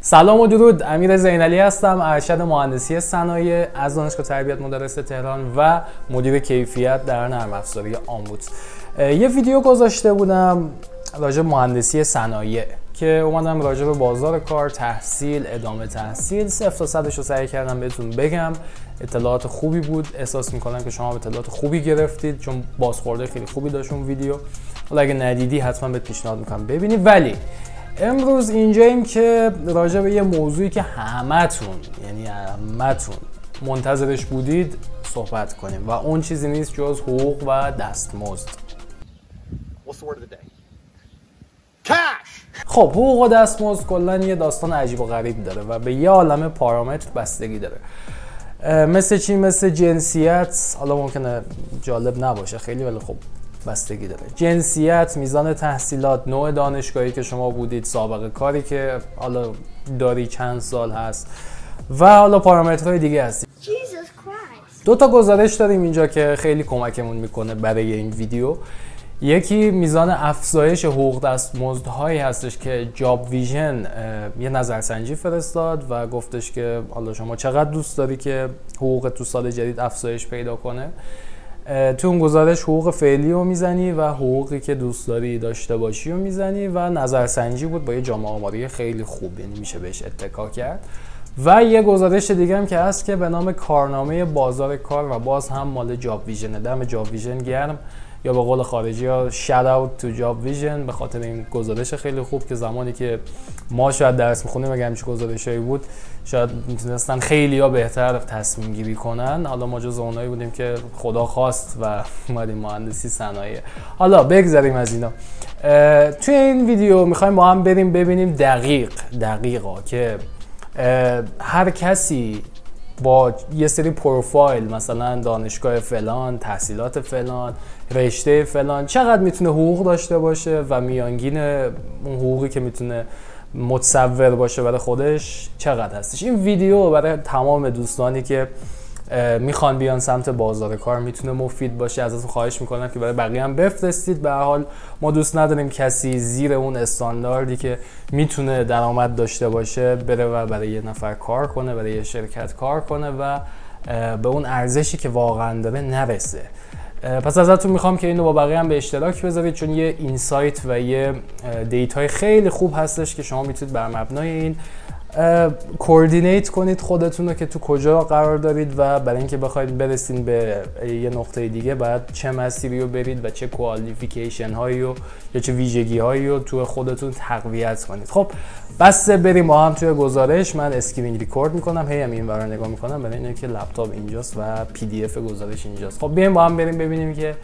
سلام و درود، امیر زینعلی هستم، ارشد مهندسی صنایع از دانشگاه تربیت مدرس تهران و مدیر کیفیت در نرم افزاری آموت. یه ویدیو گذاشته بودم راجع به مهندسی صنایع که اومدم راجع به بازار کار، تحصیل، ادامه تحصیل 0 تا 100 رو سعی کردم بهتون بگم. اطلاعات خوبی بود، احساس میکنم که شما اطلاعات خوبی گرفتید چون بازخورده خیلی خوبی داشت اون ویدیو. حالا اگه ندیدی حتما بهت پیشنهاد میکنم ببینی. ولی امروز اینجاییم که راجع به یه موضوعی که همتون منتظرش بودید صحبت کنیم و اون چیزی نیست جز حقوق و دستمزد. خب حقوق و دستمزد کلا یه داستان عجیب و غریب داره و به یه عالمه پارامتر بستگی داره. مثل چی؟ مثل جنسیت. حالا ممکنه جالب نباشه خیلی، ولی خب بستگی داره. جنسیت، میزان تحصیلات، نوع دانشگاهی که شما بودید، سابقه کاری که حالا داری چند سال هست و حالا پارامترهای دیگه هست. دو تا گزارش داریم اینجا که خیلی کمکمون میکنه برای این ویدیو. یکی میزان افزایش حقوق دستمزدهایی هستش که جاب ویژن یه نظرسنجی فرستاد و گفتش که حالا شما چقدر دوست داری که حقوق تو سال جدید افزایش پیدا کنه. تو اون گزارش حقوق فعلی رو میزنی و حقوقی که دوست داری داشته باشی رو میزنی و نظرسنجی بود با یه جامعه آماری خیلی خوب، یعنی میشه بهش اتکا کرد. و یه گزارش دیگه هم که هست که به نام کارنامه بازار کار و باز هم مال جاب ویژن. دم جاب ویژن گرم، یا به قول خارجی ها shout out to جاب ویژن، به خاطر این گزارش خیلی خوب که زمانی که ما شاید درس میخونیم اگه همچین گزارشایی بود شاید میتونستن خیلی ها بهتر تصمیم گیری کنن. حالا ما جز اونایی بودیم که خدا خواست و اومدیم مهندسی صنایع. حالا بگذاریم از اینا. توی این ویدیو میخوایم با هم بریم ببینیم دقیقا که هر کسی با یه سری پروفایل، مثلا دانشگاه فلان، تحصیلات فلان، رشته فلان، چقدر میتونه حقوق داشته باشه و میانگین اون حقوقی که میتونه متصور باشه برای خودش چقدر هستش. این ویدیو برای تمام دوستانی که میخوان بیان سمت بازار کار میتونه مفید باشه. ازتون خواهش میکنم که برای بقیه هم بفرستید. به هر حال ما دوست نداریم کسی زیر اون استانداردی که میتونه درآمد داشته باشه بره و برای یه نفر کار کنه، برای یه شرکت کار کنه و به اون ارزشی که واقعا داره نرسه. پس ازتون میخوام که اینو با بقیه هم به اشتراک بذارید، چون یه اینسایت و یه دیتای خیلی خوب هستش که شما میتونید بر مبنای این کوردینیت کنید خودتون رو که تو کجا قرار دارید و برای اینکه بخواید برسید به یه نقطه دیگه باید چه مسیری رو برید و چه کوالیفیکیشن هایی و یا چه ویژگی هایی رو تو خودتون تقویت کنید. خب بس بریم با هم توی گزارش. من اسکرین ریکورد میکنم، هی هم اینورا نگاه میکنم برای اینکه لپتاپ اینجاست و پی دی اف گزارش اینجاست. خب بیایم با هم بریم ببینیم که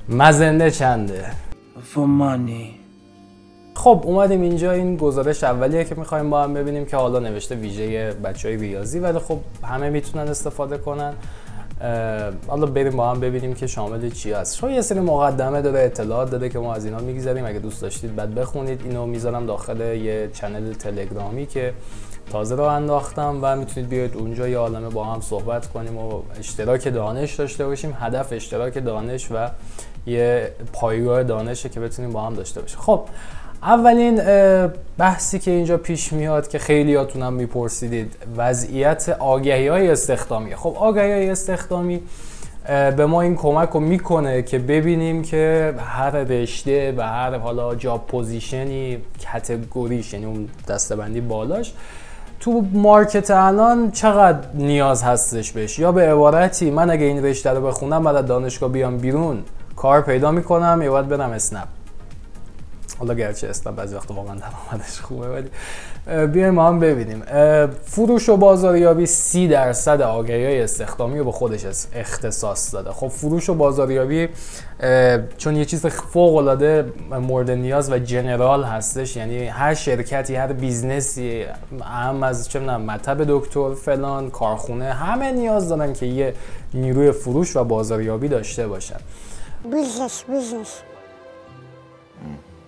مزنه چنده. خب اومدیم اینجا. این گزارش اولیه که میخوایم با هم ببینیم که حالا نوشته ویژه بچهای ریاضی، ولی خب همه میتونن استفاده کنن. حالا بریم با هم ببینیم که شامل چی هست. شما یه سری مقدمه داره، اطلاعات داده که ما از اینا میگذاریم. اگه دوست داشتید بعد بخونید. اینو میذارم داخل یه چنل تلگرامی که تازه رو انداختم و میتونید بیاید اونجا یه عالمه با هم صحبت کنیم و اشتراک دانش داشته باشیم. هدف اشتراک دانش و یه پایگاه دانشه که بتونیم با هم داشته باشیم. خب اولین بحثی که اینجا پیش میاد که خیلی هاتونم میپرسیدید، وضعیت آگهی‌های استخدامی. خب آگهی‌های استخدامی به ما این کمک رو میکنه که ببینیم که هر رشته و هر حالا جاب پوزیشنی، کاتگوریش، یعنی اون دسته‌بندی بالاش تو مارکت الان چقدر نیاز هستش بهش. یا به عبارتی من اگه این رشته رو بخونم بعد از دانشگاه بیام بیرون کار پیدا میکنم یا باید برم اسنپ. حالا گرچه اسنپ بعضی وقت واقعا درآمدش خوبه، ولی بیایم ما هم ببینیم. فروش و بازاریابی 30% آگهی‌های استخدامی رو به خودش اختصاص داده. خب فروش و بازاریابی چون یه چیز فوق‌العاده مورد نیاز و جنرال هستش، یعنی هر شرکتی، هر بیزنسی، هم از چه می‌دونم مطب دکتر فلان، کارخونه، همه نیاز دارن که یه نیروی فروش و بازاریابی داشته باشن. بیزنس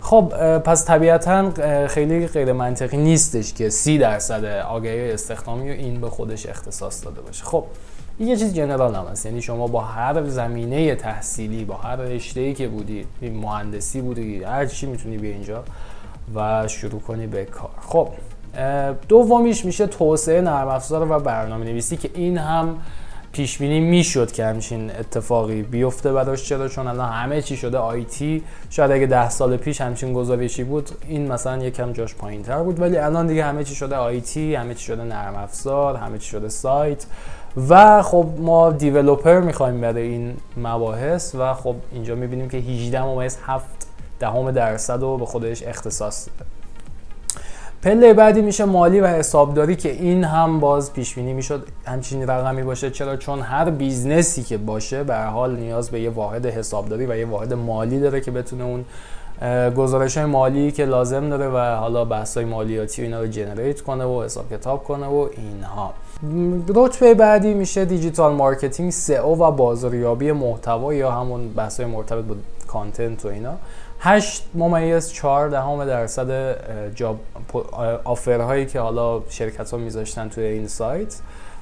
خب پس طبیعتاً خیلی غیر منطقی نیستش که 30% آگهی استخدامی رو این به خودش اختصاص داده باشه. خب این یه چیز جنرال هم هست، یعنی شما با هر زمینه تحصیلی، با هر رشته‌ای که بودی، مهندسی بودی، هر چی میتونی بیا اینجا و شروع کنی به کار. خب دومیش میشه توسعه نرم افزار و برنامه‌نویسی که این هم پیش بینی میشد که همچین اتفاقی بیفته براش. چرا؟ چون الان همه چی شده آیتی. شاید اگه 10 سال پیش همچین گزارشی بود این مثلا یکم جاش پایین‌تر بود، ولی الان دیگه همه چی شده آیتی، همه چی شده نرم افزار، همه چی شده سایت و خب ما دیولپر میخوایم برای این مباحث و خب اینجا میبینیم که 18.7% رو به خودش اختصاص داده. پله بعدی میشه مالی و حسابداری که این هم باز پیش بینی میشد همچین رقمی باشه. چرا؟ چون هر بیزنسی که باشه به هر حال نیاز به یه واحد حسابداری و یه واحد مالی داره که بتونه اون گزارش‌های مالی که لازم داره و حالا بحث‌های مالیاتی و اینا رو جنریت کنه و حساب کتاب کنه و اینها. رتبه بعدی میشه دیجیتال مارکتینگ، سئو و بازاریابی محتوا یا همون بحث‌های مرتبط با کانتنت و اینا. 8.4% جاب آفرهایی که حالا شرکت‌ها میذاشتن توی این سایت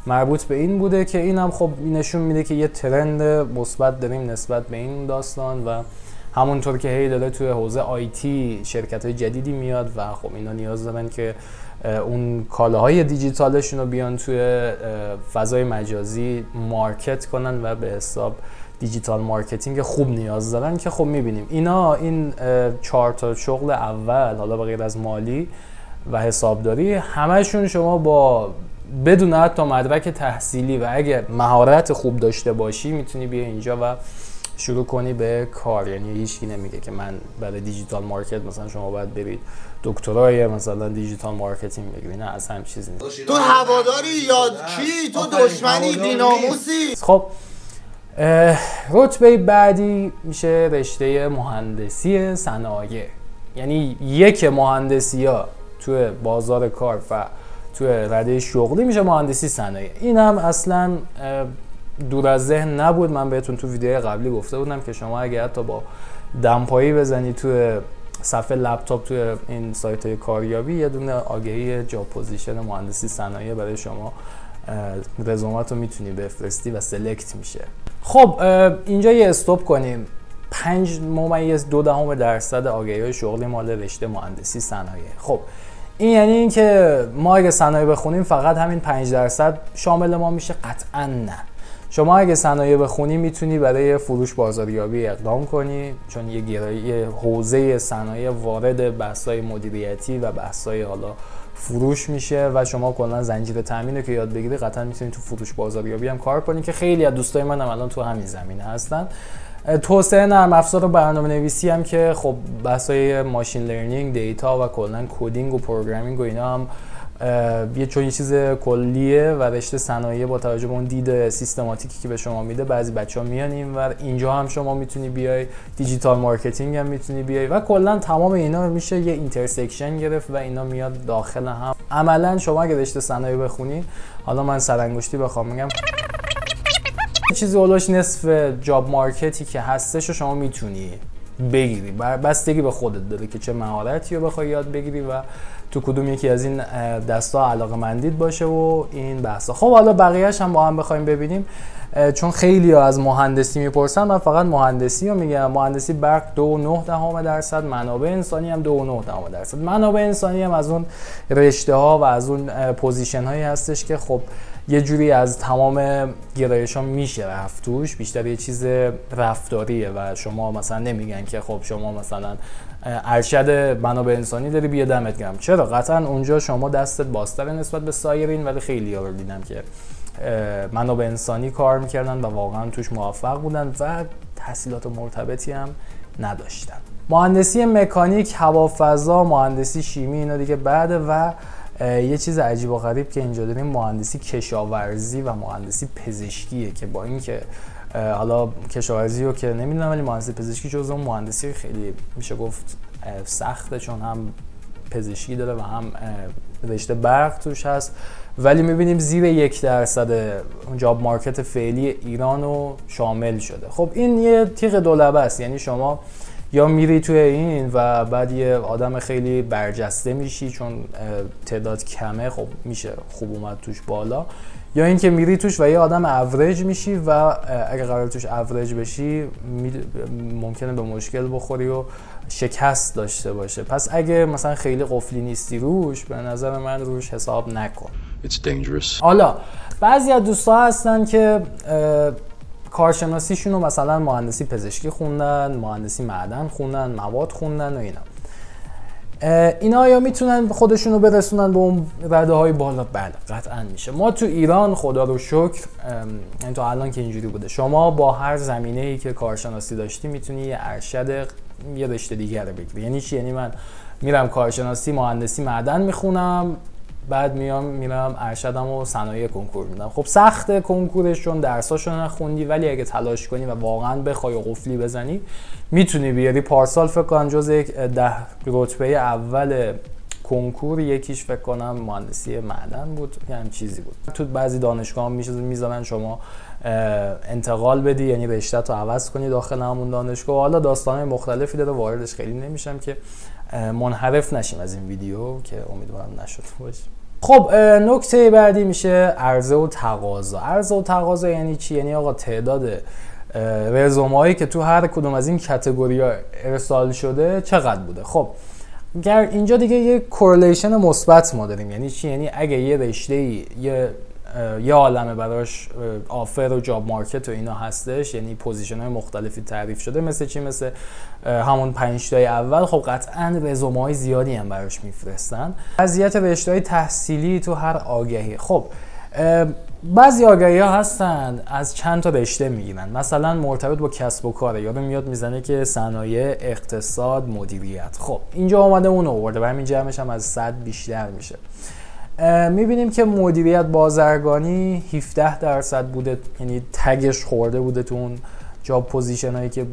مربوط به این بوده که این هم خب نشون میده که یه ترند مثبت داریم نسبت به این داستان و همونطور که هی داره توی حوزه آیتی شرکت‌های جدیدی میاد و خب اینا نیاز دارن که اون کالاهای دیجیتالشون رو بیان توی فضای مجازی مارکت کنن و به حساب دیجیتال مارکتینگ خوب نیاز دارن که خب میبینیم این 4 تا شغل اول حالا به غیر از مالی و حسابداری همشون شما با بدون حتی مدرک تحصیلی و اگه مهارت خوب داشته باشی میتونی بیا اینجا و شروع کنی به کار. یعنی هیچکی نمیگه که من برای دیجیتال مارکت مثلا شما باید برید دکترای مثلا دیجیتال مارکتینگ بگیرید، نه اصلا هم چیزی نیست. تو هواداری یا کی؟ تو دشمنی بی‌ناموسی. خب رتبه بعدی میشه رشته مهندسی صنایع. یعنی یک مهندسی ها توی بازار کار و توی رده شغلی میشه مهندسی صنایع. این هم اصلا دور از ذهن نبود. من بهتون تو ویدیو قبلی گفته بودم که شما اگه حتی با دمپایی بزنی توی صفحه لپتاپ توی این سایت های کاریابی یه دونه آگهی جاب پوزیشن مهندسی صنایع برای شما رزومات رو میتونی بفرستی و سلکت میشه. خب اینجا یه استوب کنیم. 5.2% آگهی‌های شغلی مال رشته مهندسی صنایع. خب این یعنی این که ما اگه صنایع بخونیم فقط همین 5% شامل ما میشه؟ قطعا نه. شما اگه صنایع بخونی میتونی برای فروش بازاریابی اقدام کنی، چون یه حوزه صنایع وارد بحث‌های مدیریتی و بحث‌های حالا فروش میشه و شما کلا زنجیره تامین رو که یاد بگیری قطعا میتونی تو فروش بازاریابی هم کار کنی که خیلی از دوستای منم الان تو همین زمینه هستن. توسعه نرم افزار و برنامه‌نویسی هم که خب بحث‌های ماشین لرنینگ، دیتا و کلا کدینگ و پروگرامینگ و اینا هم یه چیز کلیه و رشته صنایع با توجه به اون دید سیستماتیکی که به شما میده بعضی بچه‌ها میان اینور. اینجا هم شما میتونی بیای، دیجیتال مارکتینگ هم میتونی بیای و کلا تمام اینا میشه یه اینترسکشن گرفت و اینا میاد داخل هم. عملا شما اگه رشته صنایع بخونی، حالا من سرانگشتی بخوام میگم چیزی اولش نصف جاب مارکتی که هستش رو شما میتونی بگیری. بستگی به خودت داره که چه مهارتی رو بخوای یاد بگیری و تو کدوم یکی از این دستا علاقه‌مندید باشه و این بحثا. خب حالا بقیه‌اش هم با هم بخوایم ببینیم، چون خیلی ها از مهندسی میپرسن، من فقط مهندسی رو میگم. مهندسی برق 2.9%، منابع انسانی هم 2.9%. منابع انسانی هم از اون رشته ها و از اون پوزیشن هایی هستش که خب یه جوری از تمام گرایش ها میشه رفت توش، بیشتر یه چیز رفتاریه و شما مثلا نمیگن که خب شما مثلا ارشد منابع انسانی داری بیا دمت گرم. چرا؟ قطعا اونجا شما دستت بازتره نسبت به سایرین، ولی خیلی ها رو دیدم که منابع انسانی کار میکردن و واقعا توش موفق بودن و تحصیلات مرتبطی هم نداشتن. مهندسی مکانیک، هوافضا، مهندسی شیمی اینا دیگه بعده و یه چیز عجیب و غریب که اینجا داریم مهندسی کشاورزی و مهندسی پزشکیه که با اینکه حالا کشاورزی رو که نمیدونم ولی مهندسی پزشکی جزو اون مهندسی خیلی میشه گفت سخته، چون هم پزشکی داره و هم رشته برق توش هست، ولی میبینیم زیر 1% جاب مارکت فعلی ایران رو شامل شده. خب این یه تیغ دولبه است، یعنی شما یا میری توی این و بعد یه آدم خیلی برجسته میشی چون تعداد کمه، خب میشه خوب اومد توش بالا، یا اینکه میری توش و یه آدم اوریج میشی و اگه قرار توش اوریج بشی ممکنه به مشکل بخوری و شکست داشته باشه. پس اگه مثلا خیلی قفلی نیستی روش، به نظر من روش حساب نکن. It's dangerous. حالا بعضی از دوستا هستن که کارشناسیشون رو مثلا مهندسی پزشکی خوندن، مهندسی معدن خوندن، مواد خوندن و اینا یا میتونن خودشون رو برسونن به اون رده های بالا؟ بله قطعا میشه. ما تو ایران خدا رو شکر، یعنی تا الان که اینجوری بوده، شما با هر زمینه‌ای که کارشناسی داشتی میتونی یه ارشد یه رشته دیگر رو بگیری. یعنی چی؟ یعنی من میرم کارشناسی مهندسی معدن میخونم، بعد میرم ارشدم و صنایع کنکور میدم. خب سخت کنکورش چون درساشو نخوندی، ولی اگه تلاش کنی و واقعا بخوای قفلی بزنی میتونی بیاری. پارسال فکر کنم جز 10 رتبه اول کنکور یکیش فکر کنم مهندسی معدن بود، یعنی چیزی بود. تو بعضی دانشگاه میذارن شما انتقال بدی، یعنی رشته رو عوض کنی داخل همون دانشگاه. حالا داستانهای مختلفی داره، واردش خیلی نمیشم که منحرف نشیم از این ویدیو که امیدوارم نشد باشه. خب نکته بعدی میشه عرضه و تقاضا. عرضه و تقاضا یعنی چی؟ یعنی آقا تعداد رزومه‌هایی که تو هر کدوم از این کاتگوری‌ها ارسال شده چقدر بوده. خب اینجا دیگه یه کورلیشن مثبت ما داریم. یعنی چی؟ یعنی اگه یه رشته‌ای یه عالمه براش آفر و جاب مارکت و اینا هستش، یعنی پوزیشن‌های مختلفی تعریف شده، مثل چی؟ مثل همون 5 تای اول، خب قطعاً رزومه‌های زیادی هم براش میفرستن. وضعیت رشته‌های تحصیلی تو هر آگهی. خب بعضی آگهی‌ها هستن از چند تا رشته میگیرن، مثلا مرتبط با کسب و کاره، یادم میاد میزنه که صنایع، اقتصاد، مدیریت. خب اینجا اومده اون آورده و همین جمعش هم از 100 بیشتر میشه. میبینیم که مدیریت بازرگانی 17% بوده، یعنی تگش خورده بوده تو اون جاب پوزیشن هایی که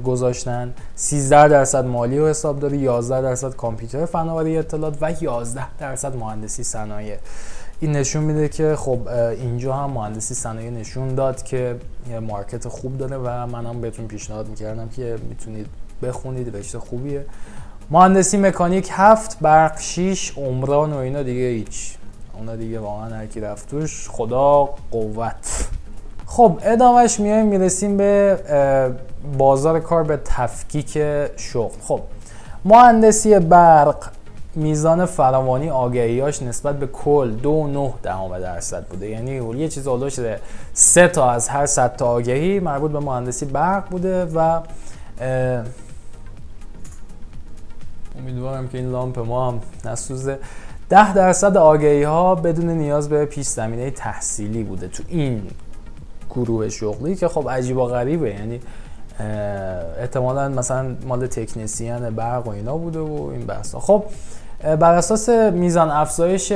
گذاشتن. 13% مالی و حسابداری، 11% کامپیوتر فناوری اطلاعات و 11% مهندسی صنایع. این نشون میده که خب اینجا هم مهندسی صنایع نشون داد که یه مارکت خوب داره و منم بهتون پیشنهاد میکردم که میتونید بخونید، رشته خوبیه. مهندسی مکانیک 7، برق 6، عمران و اینا دیگه هیچ، اونا دیگه واقعا هر کی رفت توش خدا قوت. خب ادامهش میرسیم به بازار کار، به تفکیک شغل. خب مهندسی برق میزان فراوانی آگهیاش نسبت به کل 2.9% بوده، یعنی یه چیز اولش 3 تا از هر 100 تا آگهی مربوط به مهندسی برق بوده و امیدوارم که این لامپ ما هم نسوزه. 10% آگهی ها بدون نیاز به پیش زمینه تحصیلی بوده تو این گروه شغلی که خب عجیب و غریبه، یعنی احتمالاً مثلا مال تکنسین برق و اینا بوده و این بحثا. خب بر اساس میزان افزایش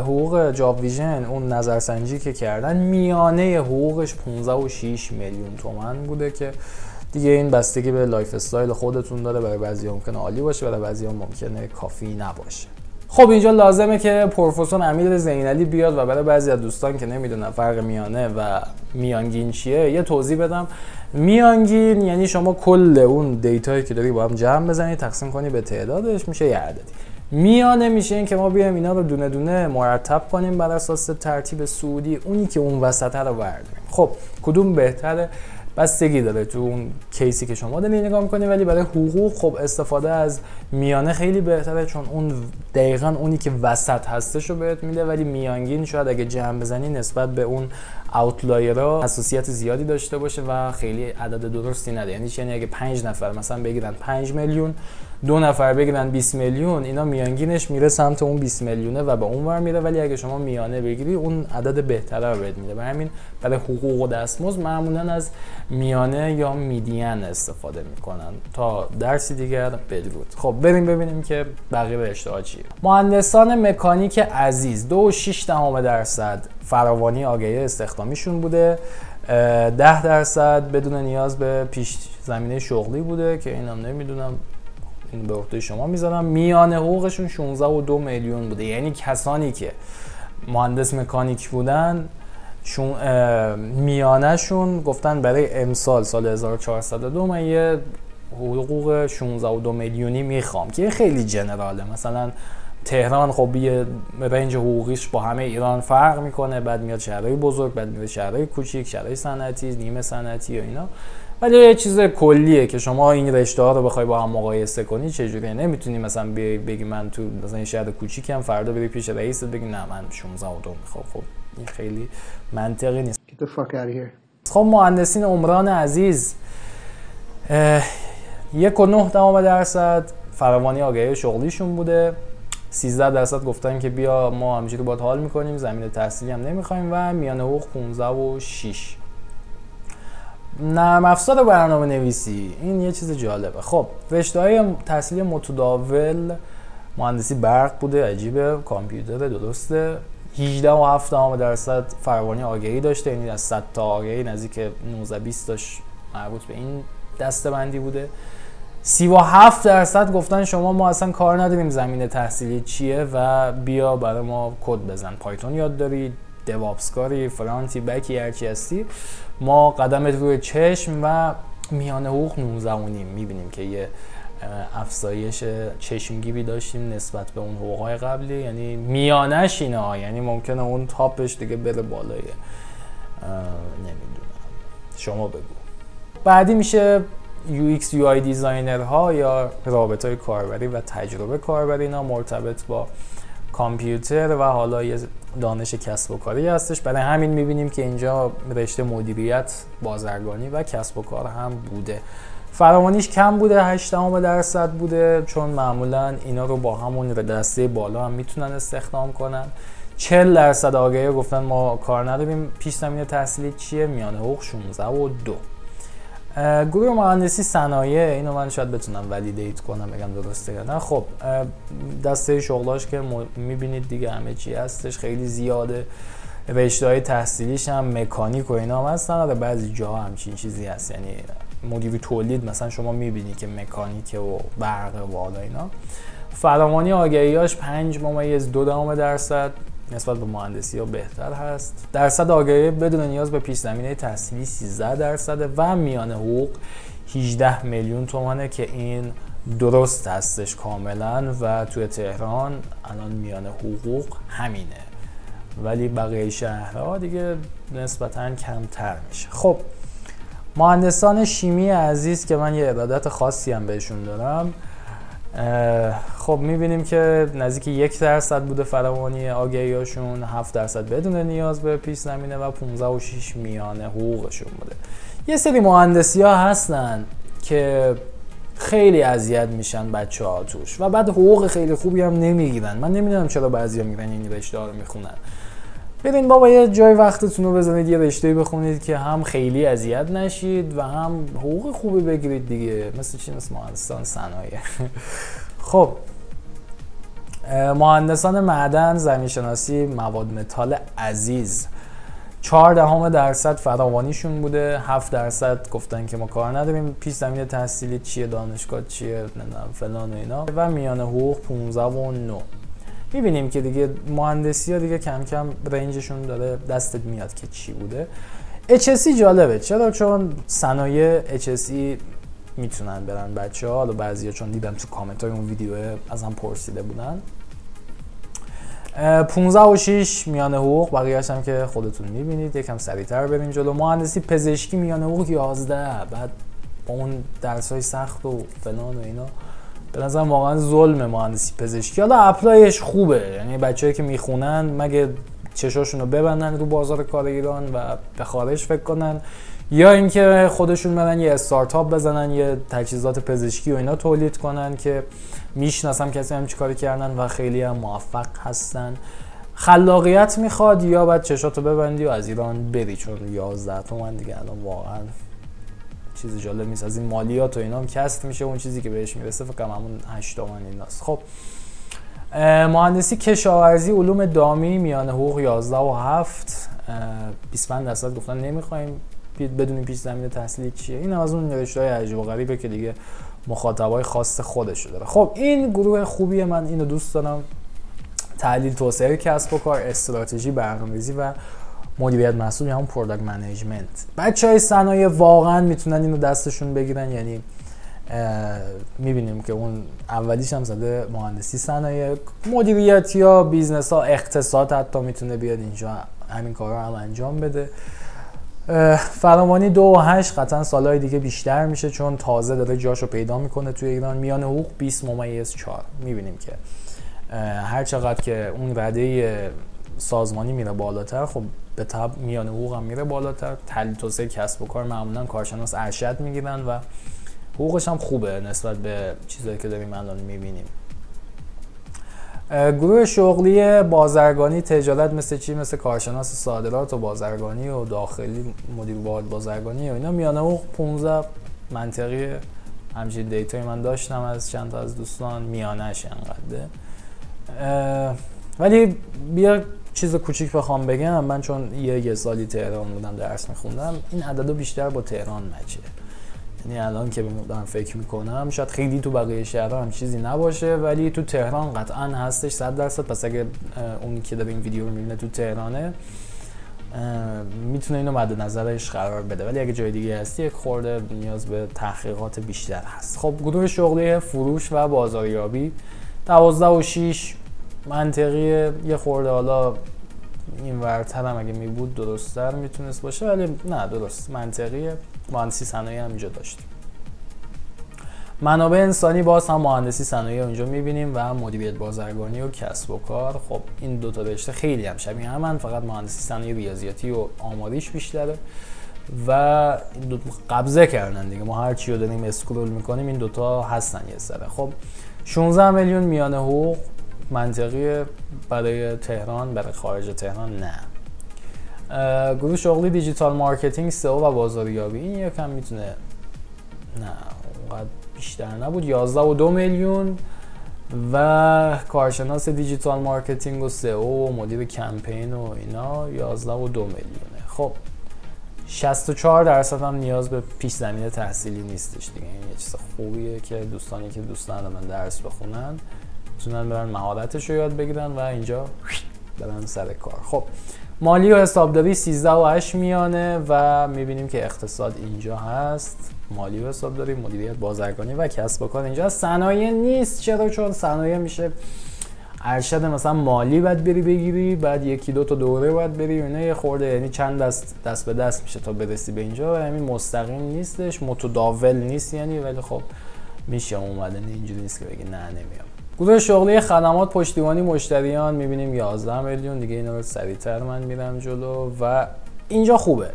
حقوق جاب ویژن، اون نظرسنجی که کردن، میانه حقوقش 15.6 میلیون تومان بوده که دیگه این بستگی به لایف استایل خودتون داره. برای بعضی‌ها ممکنه عالی باشه، برای بعضی‌ها ممکنه کافی نباشه. خب اینجا لازمه که پروفسور امیر زینعلی بیاد و برای بعضی از دوستان که نمیدونن فرق میانه و میانگین چیه یه توضیح بدم. میانگین یعنی شما کل اون دیتایی که داری با هم جمع بزنی، تقسیم کنی به تعدادش، میشه یه عددی. میانه میشه این که ما بیایم اینا رو دونه دونه مرتب کنیم بر اساس ترتیب سعودی، اونی که اون وسط رو برداریم. خب کدوم بهتره؟ بستگی داره تو اون کیسی که شما دارید نگاه می‌کنید، ولی برای حقوق خب استفاده از میانه خیلی بهتره، چون اون دقیقاً اونی که وسط هستش رو بهت میده. ولی میانگین شاید اگه جمع بزنی نسبت به اون اوتلایرها حساسیت زیادی داشته باشه و خیلی عدد درستی نده. یعنی اگه 5 نفر مثلا بگیرن 5 میلیون، 2 نفر بگیرن 20 میلیون، اینا میانگینش میره سمت اون 20 میلیونه و به اون ور میره. ولی اگه شما میانه بگیری اون عدد بهتره رو بهت میده. برای همین برای حقوق و دستمزد معمولا از میانه یا میدین استفاده میکنن. تا درسی دیگر بدرود. خب بریم ببینیم که بقیه رشته‌ها چیه. مهندسان مکانیک عزیز 2.6% فراوانی آگهی استخدامیشون بوده، 10% بدون نیاز به پیش زمینه شغلی بوده که اینم نمیدونم، این به عهده شما میذارم. میانه حقوقشون 16.2 میلیون بوده، یعنی کسانی که مهندس مکانیک بودن میانهشون گفتن برای امسال سال 1402 من یه حقوق 16.2 میلیونی میخوام که خیلی جنراله. مثلا تهران خب یه رنج حقوقیش با همه ایران فرق میکنه، بعد میاد شهرهای بزرگ، بعد میاد شهرهای کوچیک، شهرهای صنعتی، نیمه صنعتی و اینا. ولی یه چیز کلیه که شما این رشته ها رو بخوای با هم مقایسه کنی چجوریه. نمیتونی مثلا بگی من تو مثلا این شهر کوچیکم فردا بری پیش رئیست بگی نه من 16.2 میخوام. خب این خیلی منطقی نیست. Get the fuck out of here. خب مهندسین عمران عزیز 1.9% فراوانی آگهی شغلیشون بوده. 13% گفتن که بیا ما همینجوری باهات حال میکنیم، زمین تحصیلی هم نمیخوایم و میانه حقوق 15.6. نرم افزار برنامه نویسی این یه چیز جالبه. خب رشته‌های تحصیلی متداول مهندسی برق بوده، عجیبه، کامپیوتر درسته. 18.7% فراوانی آگهی داشته، یعنی از 100 تا آگهی نزدیک 19-20 تاش مربوط به این دسته‌بندی بوده. 37% گفتن شما ما اصلا کار نداریم زمین تحصیلی چیه و بیا برای ما کد بزن، پایتون یاد داری، دیوآپس کاری، فرانتی، بکی، هرچی هستی، ما قدمت روی چشم. و میانه حقوق 19.5. میبینیم که یه افزایش چشمگیری داشتیم نسبت به اون حقوقهای قبلی، یعنی میانش اینه ها، یعنی ممکنه اون تاپش دیگه بره بالای نمیدونم، شما بگو. بعدی میشه UX UI دیزاینر ها یا رابط های کاربری و تجربه کاربری، اینا مرتبط با کامپیوتر و حالا یه دانش کسب و کاری هستش. برای همین میبینیم که اینجا رشته مدیریت، بازرگانی و کسب و کار هم بوده. فراوانیش کم بوده، 8% بوده، چون معمولا اینا رو با همون دسته بالا هم میتونن استخدام کنن. 40% آگهی گفتن ما کار نداریم پیش زمینه تحصیلی چیه، میانه حقوق 16.2. گروه مهندسی صنایع، اینو من شاید بتونم ولیدیت کنم بگم درسته یا نه. خب دسته شغلاش که میبینید دیگه همه چی هستش، خیلی زیاده. رشته‌های تحصیلیش هم مکانیک و اینا هم هستن، و بعضی جاها همچین چیزی هست، یعنی مدیر تولید مثلا شما میبینی که مکانیک و برق و حالا اینا. فراوانی آگهیاش 5.2% نسبت به مهندسی ها بهتر هست. درصد آگهی بدون نیاز به پیش زمینه تحصیلی 13% و میانه حقوق 18 میلیون تومانه که این درست هستش کاملا. و توی تهران الان میانه حقوق همینه، ولی بقیه شهرها دیگه نسبتاً کمتر میشه. خب مهندسان شیمی عزیز که من یه ارادت خاصی هم بهشون دارم، خب میبینیم که نزدیک 1% بوده فراوانی آگهیاشون، 7% بدون نیاز به پیش زمینه و 15.6 میانه حقوقشون بوده. یه سری مهندسی ها هستن که خیلی اذیت میشن بچه ها توش و بعد حقوق خیلی خوبی هم نمیگیرن. من نمیدونم چرا بعضیا میرن این رشته ها رو میخونن. برین بابا یه جای وقتتون رو بزنید یه رشته بخونید که هم خیلی اذیت نشید و هم حقوق خوبی بگیرید دیگه. مثل چی؟ مثل مهندسان صنایع. خب مهندسان معدن، زمینشناسی، مواد متال عزیز 4% فراوانیشون بوده. 7% گفتن که ما کار نداریم پیش زمینه تحصیلی چیه، دانشگاه چیه، نمیدونم فلان و اینا. و میانه حقوق 15.9. میبینیم که دیگه مهندسی ها دیگه کم کم رنجشون داره دستت میاد که چی بوده. HSE جالبه، چرا؟ چون صنایع HSE میتونن برن بچه ها. حالا بعضی ها چون دیدم تو کامنت های اون ویدیو از هم پرسیده بودن. 15.6 میانه حقوق، بقیه‌اش هم که خودتون میبینید. یکم سریعتر بریم جلو. مهندسی پزشکی میانه حقوق 11، بعد با اون درسای سخت و فلان و اینا به نظر واقعا ظلم مهندسی پزشکی. حالا اپلایش خوبه، یعنی بچه‌ای که میخونن مگه چشاشون رو ببندن رو بازار کار ایران و به خارج فکر کنن، یا اینکه خودشون برن یه استارتاپ بزنن، یه تجهیزات پزشکی و اینا تولید کنن که میشناسم کسی هم چیکار کردن و خیلی هم موفق هستن. خلاقیت میخواد یا بعد چشاتو ببندی و از ایران بری، چون 11 تومن دیگه الان واقعا چیز جالب نیست. از این مالیات و اینا هم کسر میشه، اون چیزی که بهش میرسه فکر کنم همون 8 تومن ایناست. خب مهندسی کشاورزی علوم دامی میانه حقوق 11.7. 25% گفتن نمیخوایم بدون پیش زمینه تحصیلی چیه. این هم از اون رشته‌های عجیب و غریبه که دیگه مخاطبای خاص خودشو داره. خب این گروه خوبیه، من اینو دوست دارم. تحلیل توسعه کسب و کار، استراتژی، برنامه‌ریزی و مدیریت محصول یا همون پروداکت منیجمنت. بچهای صنایع واقعا میتونن اینو دستشون بگیرن، یعنی میبینیم که اون اولیش هم زده مهندسی صنایع، مدیریت یا بیزنس ها، اقتصاد حتی میتونه بیاد اینجا همین کارا هم انجام بده. فراوانی 2 و 8 قطعا سالهای دیگه بیشتر میشه چون تازه داره جاشو پیدا میکنه توی ایران. میانه حقوق 20/4 میبینیم که هر چقدر که اون رده سازمانی میره بالاتر، خب به طب میانه حقوق هم میره بالاتر. تحلیل توسعه کسب و کار معمولا کارشناس ارشد میگیرن و حقوقش هم خوبه نسبت به چیزایی که داریم الان میبینیم. گروه شغلی بازرگانی تجارت مثل چی؟ مثل کارشناس صادرات و بازرگانی و داخلی مدیر واحد بازرگانی و اینا میانه حقوق 15 منطقی. همچین دیتایی من داشتم از چند تا از دوستان، میانه‌اش انقدره. ولی بیا چیز کوچیک بخوام بگم، من چون یه سالی تهران بودم درس میخوندم، این عددا بیشتر با تهران مچه. یعنی الان که دارم فکر میکنم شاید خیلی تو بقیه شهرها هم چیزی نباشه، ولی تو تهران قطعا هستش 100%. پس اگه اونی که داره این ویدیو رو میبینه تو تهرانه میتونه اینو مد نظرش قرار بده، ولی اگه جای دیگه هستی یک خورده نیاز به تحقیقات بیشتر هست. خب گروه شغلی فروش و بازاریابی 12 و 6 منطقی، یه خورده حالا این ورتر هم اگه می بود درست‌تر میتونست باشه، ولی نه درست منطقیه. مهندسی صنایع هم اینجا داشتیم. منابع انسانی باز هم مهندسی صنایع اونجا میبینیم و هم مدیریت بازرگانی و کسب و کار. خب این دو تا رشته خیلی هم شبیه همن، فقط مهندسی صنایع ریاضیاتی و آماریش بیشتره و این دو قبضه کردن دیگه. ما هر چی رو داریم اسکرول میکنیم این دوتا هستن یه سره. خب 16 میلیون میانه حقوق منطقی برای تهران، برای خارج تهران نه. گروه شغلی دیجیتال مارکتینگ، سئو و بازاریابی این یکم میتونه نه اونقدر بیشتر نبود، 11 و 2 میلیون. و کارشناس دیجیتال مارکتینگ و سئو و مدیر کمپین و اینا 11 و 2 میلیونه. خب 64% هم نیاز به پیش زمینه تحصیلی نیستش دیگه. این یه چیز خوبیه که دوستانی که دوست ندارن درس بخونن میتونن برن مهارتش رو یاد بگیرن و اینجا برن سر کار. خب مالی و حسابداری 13 و 8 میانه و میبینیم که اقتصاد اینجا هست، مالی و حسابداری، مدیریت بازرگانی و کسب و کار اینجا. صنایع نیست. چرا؟ چون صنایع میشه ارشد مثلا مالی باید بری بگیری، بعد یکی دو تا دوره باید بری و اینا یه خورده، یعنی چند دست به دست میشه تا برسی به اینجا و همین مستقیم نیستش، متداول نیست یعنی، ولی خب میشه اومدن، اینجوری نیست که بگی نه نمیام. گروه شغلی خدمات پشتیبانی مشتریان میبینیم 11 میلیون دیگه. اینا رو سریعتر من میرم جلو و اینجا خوبه.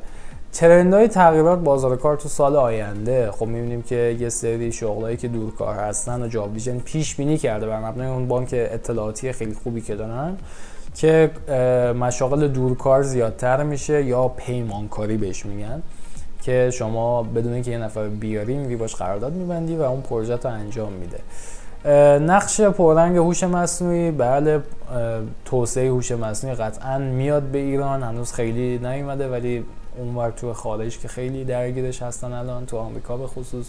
ترندهای تغییرات بازار کار تو سال آینده، خب میبینیم که یه سری شغلایی که دورکار هستن و جاب ویژن پیش بینی کرده بر مبنای اون بانک اطلاعاتی خیلی خوبی که دارن که مشاغل دورکار زیادتر میشه یا پیمانکاری بهش میگن، که شما بدون اینکه یه نفر بیاری میری باش قرارداد میبندی و اون پروژه رو انجام میده. نقش پررنگ هوش مصنوعی، بله توسعه هوش مصنوعی قطعا میاد به ایران، هنوز خیلی نیومده ولی اونور تو خارج که خیلی درگیرش هستن الان، تو آمریکا به خصوص،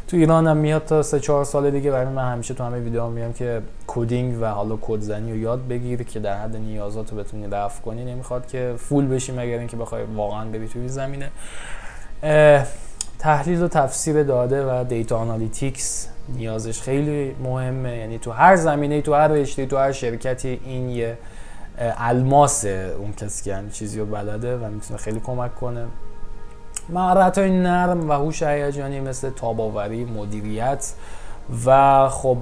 تو ایران هم میاد تا 3-4 سال دیگه. برای من همیشه تو همه ویدیوها میگم که کدینگ و حالا کدزنی رو یاد بگیر که در حد نیازاتو بتونی رفع کنی، نمیخواد که فول بشی مگر اینکه بخوای واقعا بری توی زمینه. تحلیل و تفسیر داده و دیتا آنالیتیکس نیازش خیلی مهمه، یعنی تو هر زمینه، تو هر رشته، تو هر شرکتی این یه الماسه اون کسی که همین چیزی رو بلده و میتونه خیلی کمک کنه. مهارت‌های نرم و هوش هیجانی مثل تاب‌آوری، مدیریت و خب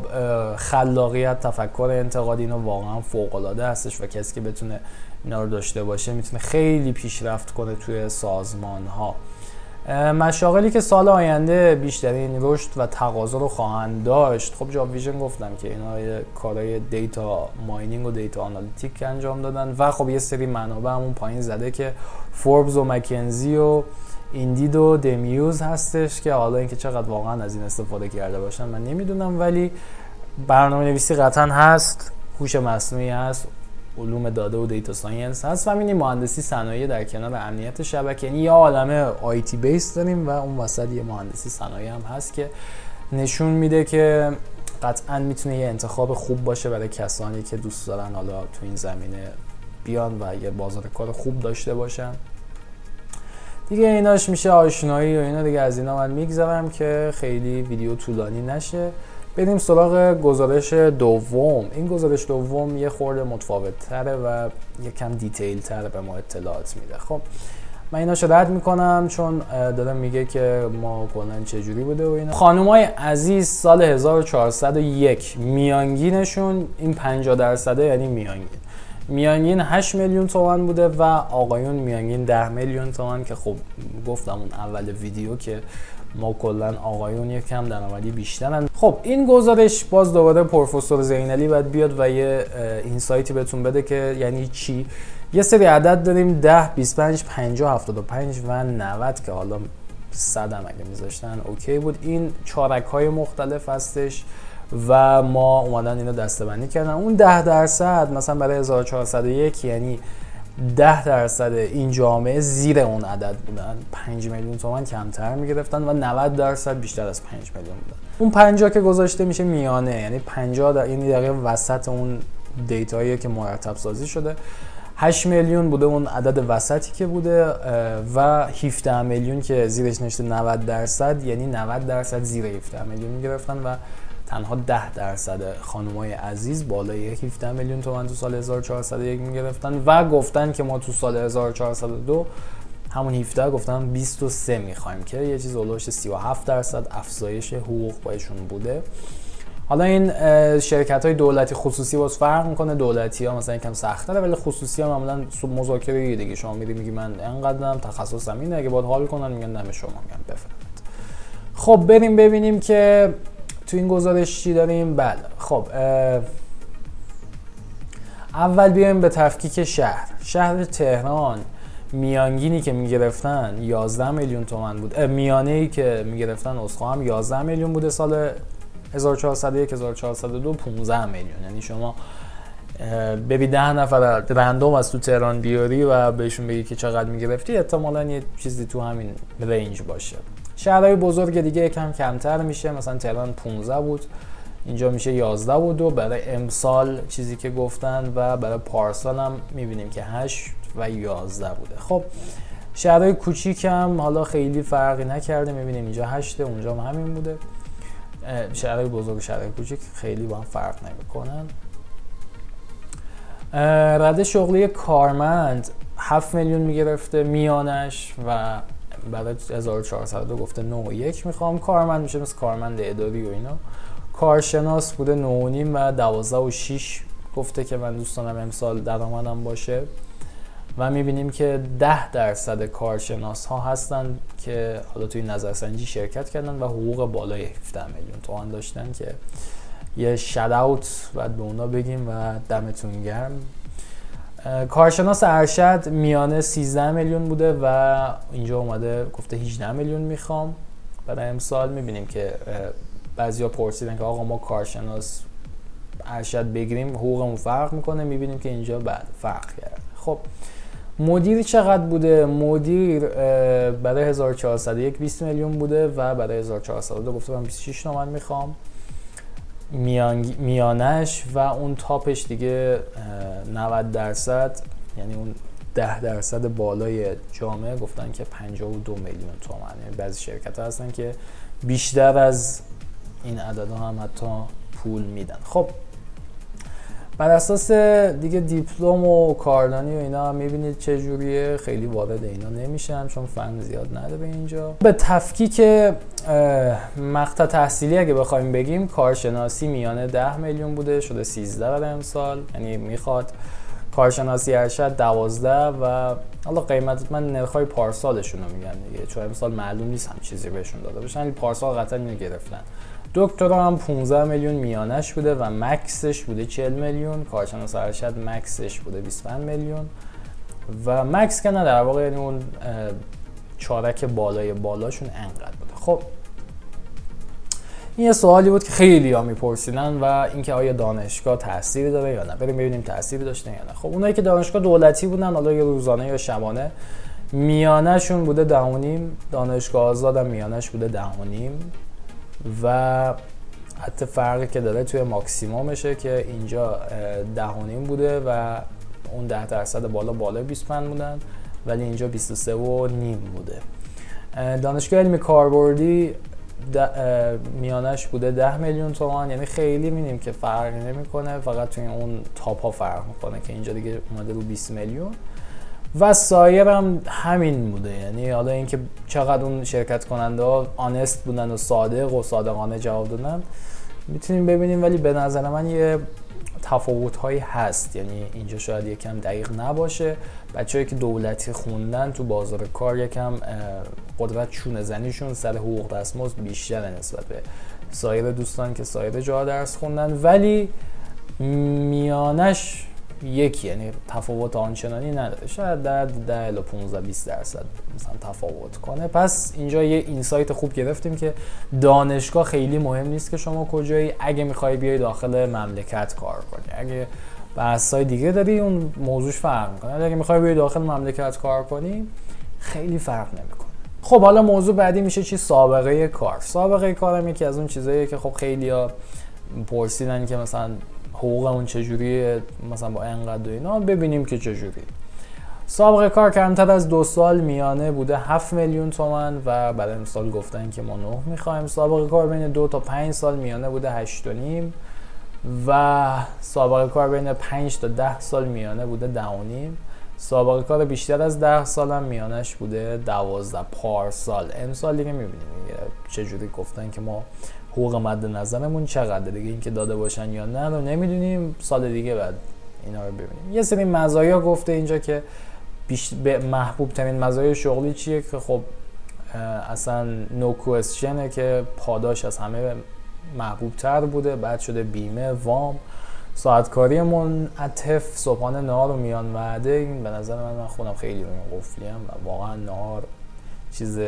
خلاقیت، تفکر انتقادی اینا واقعا فوق‌العاده هستش و کسی که بتونه اینا رو داشته باشه میتونه خیلی پیشرفت کنه توی سازمان‌ها. مشاغلی که سال آینده بیشترین رشد و تقاضا رو خواهند داشت، خب جاب ویژن گفتم که اینا کارهای دیتا ماینینگ و دیتا آنالیتیک انجام دادن و خب یه سری منابع همون پایین زده که فوربس و مکنزی و ایندید و دمیوز هستش که حالا اینکه چقدر واقعا از این استفاده کرده باشن من نمیدونم، ولی برنامه نویسی قطعا هست، هوش مصنوعی هست، علوم داده و دیتا ساینس هست و همین مهندسی صنایع در کنار امنیت شبکه، یعنی یه عالمه آیتی بیس داریم و اون وسط یه مهندسی صنایع هم هست که نشون میده که قطعا میتونه یه انتخاب خوب باشه برای کسانی که دوست دارن حالا تو این زمینه بیان و یه بازار کار خوب داشته باشن. دیگه ایناش میشه آشنایی و اینا دیگه، از اینا من میگذرم که خیلی ویدیو طولانی نشه. بریم سراغ گزارش دوم. این گزارش دوم یه خورده متفاوت تره و یه کم دیتیل تره به ما اطلاعات میده. خب من ایناشو رد میکنم چون داره میگه که ما کلاً چجوری بوده و اینا. خانومای عزیز سال 1401 میانگینشون این 50% یعنی میانگین 8 میلیون تومان بوده و آقایون میانگین 10 میلیون تومان که خب گفتم اون اول ویدیو که ما کلا آقایون یکم درآمدی بیشترن. خب این گزارش باز دوباره پروفسور زینالی باید بیاد و یه اینسایتی بهتون بده که یعنی چی. یه سری عدد داریم 10 25 50 75 و 90 که حالا 100 هم اگه میذاشتن اوکی بود. این چارک های مختلف هستش و ما اومدن اینو دسته‌بندی کردن. اون 10% مثلا برای 1401 یعنی 10% این جامعه زیر اون عدد بودن، 5 میلیون تومان کمتر میگرفتن و 90% بیشتر از 5 میلیون بودن. اون 50 که گذاشته میشه میانه، یعنی 50 یعنی دقیقاً وسط اون دیتاییه که مرتب سازی شده. 8 میلیون بوده اون عدد وسطی که بوده و 17 میلیون که زیرش نوشته 90%، یعنی 90% زیر 17 میلیون میگرفتن و تنها 10% خانمای عزیز بالای 17 میلیون تومان تو سال 1401 میگرفتن و گفتن که ما تو سال 1402 همون 17 گفتن 23 میخوایم که یه چیز اولوش 37% افزایش حقوق بایشون بوده. حالا این شرکت های دولتی خصوصی باز فرق میکنه. دولتی ها مثلا یکم سخت‌تره ولی خصوصی ها معمولا مذاکره دیگه، شما میگی من اینقدرم تخصصم اینه، اگه باید حال کنن میگن دم شما، میگن بفرمایید. خب بریم ببینیم که تو این گزارش چی داریم. بله خب اول بیایم به تفکیک شهر تهران. میانگینی که میگرفتن 11 میلیون تومان بود، میانه‌ای که میگرفتن هم 11 میلیون بوده سال 1401 1402 15 میلیون. یعنی شما ببین 10 نفر رندوم از تو تهران بیاری و بهشون بگی که چقدر میگرفتی، احتمالاً یه چیزی تو همین رنج باشه. شهرهای بزرگ دیگه یکم کمتر میشه، مثلا تهران 15 بود، اینجا میشه 11 بود و برای امسال چیزی که گفتن و برای پارسال هم میبینیم که 8 و 11 بوده. خب شهرهای کوچیک هم حالا خیلی فرقی نکرده، میبینیم اینجا 8 اونجا هم همین بوده. شهرهای بزرگ و شهرهای کوچیک خیلی با هم فرق نمیکنن. رده شغلی کارمند 7 میلیون میگرفته میانش و بعد 1402 گفته 9.1 میخوام. کارمند میشه مثل کارمند اداری و اینا. کارشناس بوده 9.5 و 12.6 گفته که من دوست دارم امسال درآمدم باشه و میبینیم که 10% کارشناس ها هستن که حالا توی نظرسنجی شرکت کردن و حقوق بالای 17 میلیون تومان داشتن که یه شات اوت بعد به اونا بگیم و دمتون گرم. کارشناس ارشد میانه 13 میلیون بوده و اینجا اومده گفته 18 میلیون میخوام برای امسال. میبینیم که بعضیا پرسیدن که آقا ما کارشناس ارشد بگیریم حقوقمون فرق میکنه، میبینیم که اینجا بعد فرق کرده. خب مدیر چقدر بوده؟ مدیر برای 1401 20 میلیون بوده و برای 1402 گفته من 26 تومن میخوام. میانش و اون تاپش دیگه 90%، یعنی اون 10% بالای جامعه گفتن که 52 میلیون تومان. یعنی بعضی شرکت ها هستن که بیشتر از این عددها هم حتی پول میدن. خب بر اساس دیگه دیپلم و کاردانی و اینا میبینید چه جوریه، خیلی وارد اینا نمیشم چون فن زیاد نداره اینجا. به تفکیک مقطع تحصیلی اگه بخوایم بگیم، کارشناسی میانه 10 میلیون بوده شده 13 برای امسال، یعنی میخواد. کارشناسی ارشد 12 و حالا قیمت من نرخ‌های پارسالشون رو میگم دیگه چون امسال معلوم نیست هم چیزی بهشون داده باشن، ولی پارسال قطعا اینو گرفتن. دکترا هم 15 میلیون میانش بوده و مکسش بوده 40 میلیون. کارشناس ارشد مکسش بوده 25 میلیون و مکس که نه در واقع یعنی اون چارک بالاشون انقدر بوده. خب این یه سوالی بود که خیلی ها میپرسیدن و اینکه آیا دانشگاه تأثیری داره یا نه. بریم ببینیم تأثیری داشته یا نه. خب اونایی که دانشگاه دولتی بودن حالا یا روزانه یا شبانه میانشون بوده 10.5، دانشگاه آزاد هم میانش بوده 10.5 و حتی فرقی که داره توی ماکسیمومشه که اینجا 10.5 بوده و اون 10% بالا 25 بودن ولی اینجا 23.5 بوده. دانشگاه علمی کاربردی میانش بوده 10 میلیون تومان، یعنی خیلی می‌بینیم که فرقی نمی‌کنه، فقط توی اون تاپ ها فرق می‌کنه که اینجا دیگه اومده رو 20 میلیون و سایر هم همین بوده. یعنی حالا اینکه چقدر اون شرکت کننده ها آنست بودن و صادق و صادقانه جواب دادن میتونیم ببینیم، ولی به نظر من یه تفاوت هایی هست. یعنی اینجا شاید یکم دقیق نباشه. بچه‌ای که دولتی خوندن تو بازار کار یکم قدرت چونه زنیشون سر حقوق دستمزد بیشتره نسبت به سایر دوستان که سایر جاها درس خوندن، ولی میانش یکی، یعنی تفاوت آنچنانی نداره، شاید در 10 الی 15-20% مثلا تفاوت کنه. پس اینجا یه اینسایت خوب گرفتیم که دانشگاه خیلی مهم نیست که شما کجایی، اگه میخوای بیای داخل مملکت کار کنی. اگه بحثای دیگه داری اون موضوعش فرق میکنه، اگه میخوای بیای داخل مملکت کار کنی خیلی فرق نمیکنه. خب حالا موضوع بعدی میشه چی؟ سابقه کار. سابقه کار هم یکی از اون چیزاییه که خب خیلیا پرسیدن که مثلا حقوقمون چجوریه، مثلا با اینقدر و اینا. ببینیم که چجوری. سابقه کار کمتر از 2 سال میانه بوده 7 میلیون تومان و برای امسال گفتن که ما 9 میخوایم. سابقه کار بین 2 تا 5 سال میانه بوده 8.5 و سابقه کار بین 5 تا 10 سال میانه بوده 10.5. سابقه کار بیشتر از 10 سال هم میانش بوده 12 پارسال. امسال دیگه میبینیم چجوری گفتن که ما حقوق مد نظرمون چقدر دیگه، اینکه داده باشن یا نه رو نمیدونیم، سال دیگه بعد اینا رو ببینیم. یه سری مزایا گفته اینجا که محبوب ترین مزایای شغلی چیه که خب اصلا نو کوئسچنه که پاداش از همه محبوب تر بوده، بعد شده بیمه، وام، ساعتکاری منعطف، صبحانه نهار و میان وعده. این به نظر من خودم خیلی روی قفلیم و واقعا نهار چیز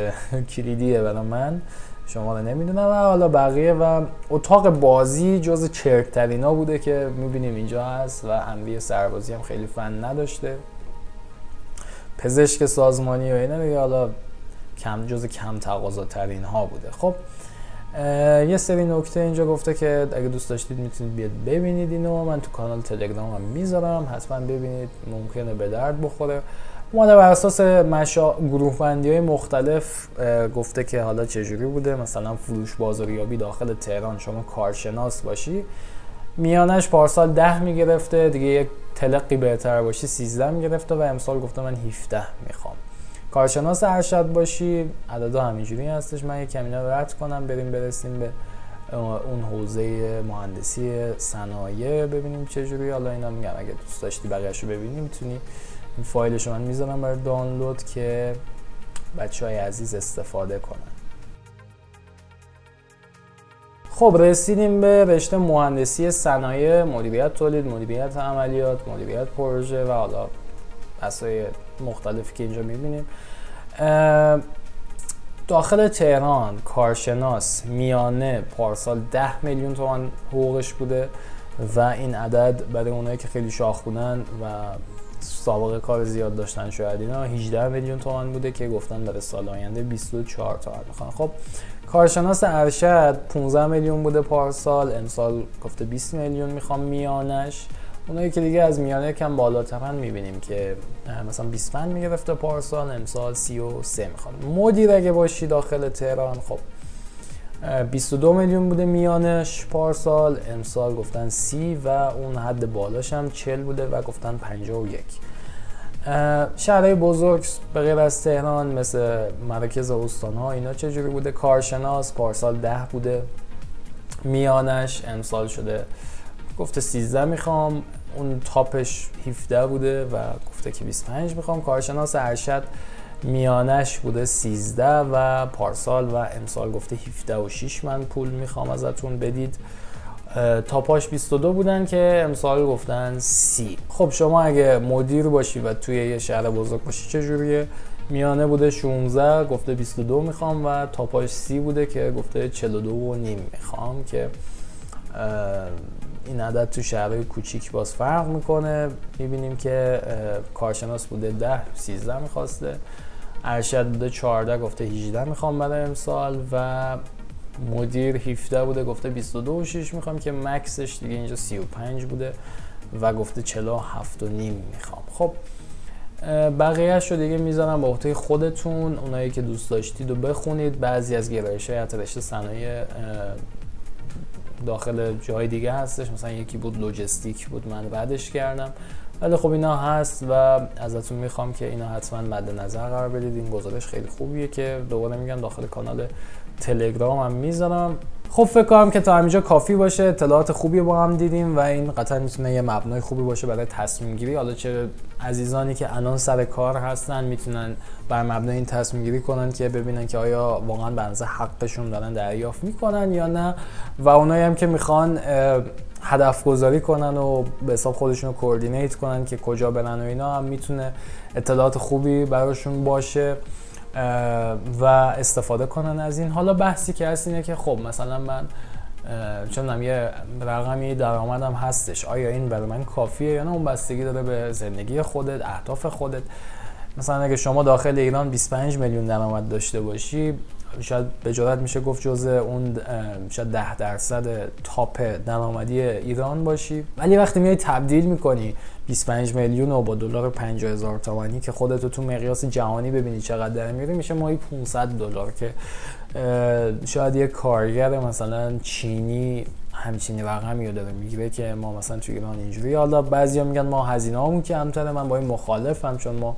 کلیدیه برای من، شما رو نمیدونم. و حالا بقیه و اتاق بازی جز چرکترینا بوده که میبینیم اینجا هست و انبیه سربازی هم خیلی فن نداشته. پزشک سازمانی و اینا دیگه حالا جز کم تقاضاترین ها بوده. خب یه سری نکته اینجا گفته که اگه دوست داشتید میتونید بیاد ببینید اینو، من تو کانال تلگرام هم میذارم، حتما ببینید، ممکنه به درد بخوره. اومده بر اساس گروه بندی های مختلف گفته که حالا چجوری بوده. مثلا فروش بازاریابی داخل تهران شما کارشناس باشی میانش پارسال 10 میگرفته، دیگه یک تلقی بهتر باشی 13 میگرفته و امسال گفته من 17 میخوام. کارشناس ارشد باشی عددا همینجوری هستش. من یک کمی رد کنم برسیم به اون حوزه مهندسی صنایع ببینیم چجوری. حالا اینا میگم اگه دوست داشتی بقیه‌شو ببینی میتونی این فایلشو من میذارم برای دانلود که بچهای عزیز استفاده کنن. خب رسیدیم به رشته مهندسی صنایع، مدیریت تولید، مدیریت عملیات، مدیریت پروژه و حالا بحث‌های مختلفی که اینجا می‌بینیم. داخل تهران کارشناس میانه پارسال 10 میلیون تومان حقوقش بوده و این عدد برای اونایی که خیلی شاخ بودن و سابقه کار زیاد داشتن شاید اینا 18 میلیون تومان بوده که گفتن برای سال آینده 24 تومان میخوان. خب کارشناس ارشد 15 میلیون بوده پارسال، امسال گفته 20 میلیون میخوام میانش. اونایی که دیگه از میانه کم بالاترن میبینیم که مثلا 25 میگرفته پارسال، امسال 33 میخوان. مدیر اگه باشی داخل تهران خب 22 میلیون بوده میانش پارسال، امسال گفتن 30 و اون حد بالاش هم 40 بوده و گفتن 51. شهرهای بزرگ به غیر از تهران مثل مراکز استان‌ها اینا چجوری بوده؟ کارشناس پارسال 10 بوده میانش، امسال شده گفته 13 میخوام، اون تاپش 17 بوده و گفته که 25 میخوام. کارشناس ارشد میانش بوده 13 و پارسال و امسال گفته 17 و 6 من پول میخوام ازتون بدید. تاپاش 22 بودن که امسال گفتن 30. خب شما اگه مدیر باشی و توی یه شهر بزرگ باشی چجوریه؟ میانه بوده 16 گفته 22 میخوام و تاپاش 30 بوده که گفته 42 و نیم میخوام که این عدد تو شهرهای کوچیک باز فرق میکنه. میبینیم که کارشناس بوده 10 13 میخواسته، ارشد بوده 14 گفته 18 میخوام برای امسال و مدیر 17 بوده گفته 22 و 6 میخوام که مکسش دیگه اینجا 35 بوده و گفته 47 و نیم میخوام. خب بقیه‌اش رو دیگه میذارم به عهده خودتون، اونایی که دوست داشتید رو بخونید. بعضی از گرایش‌های حتی رشته صنایع داخل جای دیگه هستش، مثلا یکی بود لوجستیک بود من بعدش کردم، ولی خب اینا هست و ازتون میخوام که اینا حتما مد نظر قرار بدید. این گزارش خیلی خوبیه که دوباره میگم داخل کانال تلگرام هم میذارم. خب فکر کنم که تا همینجا کافی باشه، اطلاعات خوبی با هم دیدیم و این قطعا میتونه یه مبنای خوبی باشه برای تصمیم گیری. حالا چه عزیزانی که الان سر کار هستن میتونن بر مبنای این تصمیم گیری کنن که ببینن که آیا واقعا به اندازه حقشون دارن دریافت میکنن یا نه، و اونایی هم که میخوان هدف گذاری کنن و به حساب خودشون رو کوردینیت کنن که کجا برن و اینا، هم میتونه اطلاعات خوبی براشون باشه و استفاده کنن از این. حالا بحثی که هست اینه که خب مثلا من چون یه رقمی درآمدم هستش، آیا این برای من کافیه یا نه؟ اون بستگی داره به زندگی خودت، اهداف خودت. مثلا اگه شما داخل ایران 25 میلیون درآمد داشته باشی، شاید به جرات میشه گفت جزء اون شاید 10% تاپ درآمدی ایران باشی، ولی وقتی میای تبدیل میکنی 25 میلیون رو با دلار 50,000 تومانی که خودتو تو مقیاس جهانی ببینی چقدر در میاری، میشه ماهی $500 که شاید یه کارگر مثلا چینی همچین رقمی رو داره میگیره که ما مثلا تو ایران اینجوری. حالا بعضیا میگن ما هزینه‌هامون کمتره، من با این مخالفم، چون ما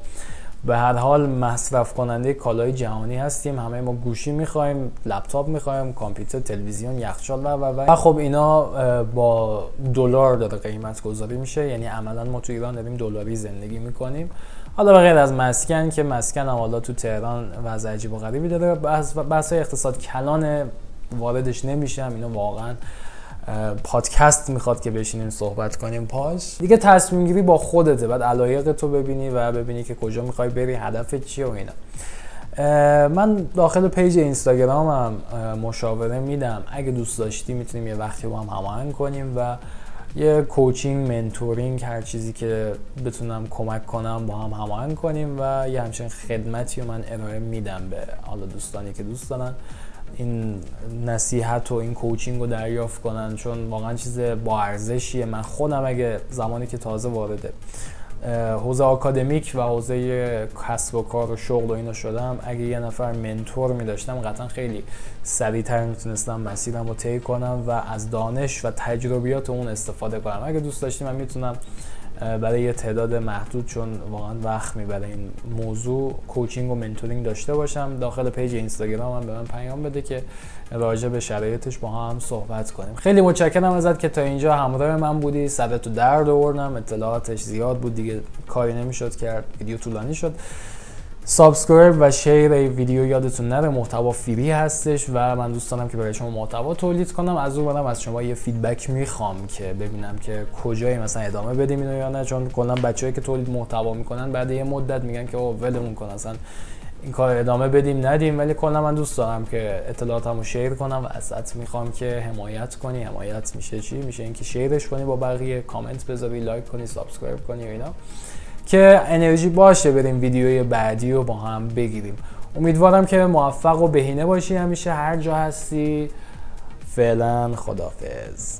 به هر حال مصرف کننده کالای جهانی هستیم، همه ما گوشی میخوایم، لپتاپ میخوایم، کامپیوتر، تلویزیون، یخچال و خب اینا با دلار داره قیمت گذاری میشه، یعنی عملا ما تو ایران داریم دلاری زندگی میکنیم. حالا به غیر از مسکن که مسکن هم حالا تو تهران وضع عجیب و غریبی داره، بحث اقتصاد کلان واردش نمیشم، اینا واقعا پادکست میخواد که بشینیم صحبت کنیم پاش. دیگه تصمیم گیری با خودته، بعد علایق تو ببینی و ببینی که کجا میخوای بری، هدفت چیه و اینا. من داخل پیج اینستاگرامم مشاوره میدم، اگه دوست داشتی میتونیم یه وقتی با هم هماهنگ کنیم و یه کوچینگ، منتورینگ، هر چیزی که بتونم کمک کنم با هم هماهنگ کنیم و یه همچین خدمتی رو من ارائه میدم به حالا دوستانی که دوست دارن این نصیحت و این کوچینگ رو دریافت کنن، چون واقعا چیز با ارزشیه. من خودم اگه زمانی که تازه وارد حوزه آکادمیک و حوزه کسب و کار و شغل و اینا شدم، اگه یه نفر منتور می داشتم قطعا خیلی سریعتر میتونستم مسیرم رو طی کنم و از دانش و تجربیات اون استفاده کنم. اگه دوست داشتی من میتونم برای یه تعداد محدود، چون واقعا وقت میبره این موضوع، کوچینگ و منتورینگ داشته باشم. داخل پیج اینستاگرام هم به من پیام بده که راجع به شرایطش با هم صحبت کنیم. خیلی متشکرم ازت که تا اینجا همراه من بودی. سرتو درد آوردم، اطلاعاتش زیاد بود دیگه، کاری نمیشد کرد، ویدیو طولانی شد. سابسکرایب و شیر ویدیو یادتون نره، محتوا فری هستش و من دوست دارم که برای شما محتوا تولید کنم. از اون برم از شما یه فیدبک میخوام که ببینم که کجایی مثلا ادامه بدیم اینو یا نه، چون کلا بچه‌ای که تولید محتوا میکنن بعد یه مدت میگن که او ولمون کن اصلا این کار ادامه بدیم ندیم، ولی کلا من دوست دارم که اطلاعاتمو شیر کنم و ازت میخوام که حمایت کنی. حمایت میشه چی؟ میشه اینکه شیرش کنی با بقیه، کامنت بذاری، لایک کنی، سابسکرایب کنی و اینا، که انرژی باشه بریم ویدیوی بعدی رو با هم بگیریم. امیدوارم که موفق و بهینه باشی همیشه هر جا هستی. فعلا خداحافظ.